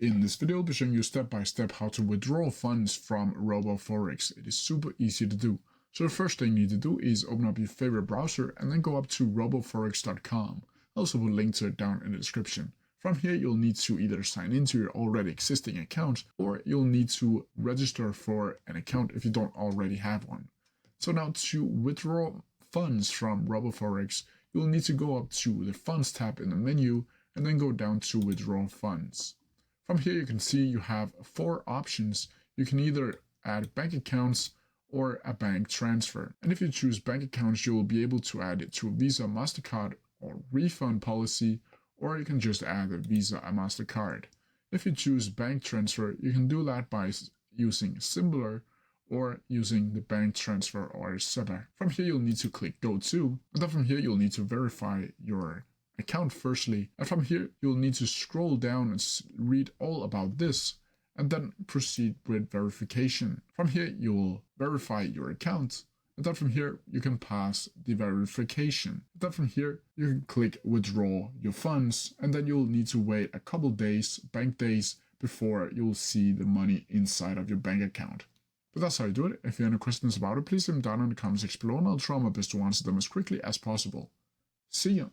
In this video, I'll be showing you step by step how to withdraw funds from Roboforex. It is super easy to do. So the first thing you need to do is open up your favorite browser and then go up to roboforex.com. I'll also put a link to it down in the description. From here, you'll need to either sign into your already existing account or you'll need to register for an account if you don't already have one. So now to withdraw funds from Roboforex, you'll need to go up to the Funds tab in the menu and then go down to Withdraw Funds. From here, you can see you have 4 options. You can either add bank accounts or a bank transfer. And if you choose bank accounts, you will be able to add it to a Visa, MasterCard, or refund policy, or you can just add a Visa and MasterCard. If you choose bank transfer, you can do that by using Similar or using the bank transfer or SEPA. From here, you'll need to click Go To, and then from here, you'll need to verify your account firstly, and from here you'll need to scroll down and read all about this and then proceed with verification. From here you'll verify your account, and then from here you can pass the verification. Then from here you can click withdraw your funds, and then you'll need to wait a couple days, bank days, before you'll see the money inside of your bank account. But that's how you do it. If you have any questions about it, please leave them down in the comments below and I'll try my best to answer them as quickly as possible. See ya!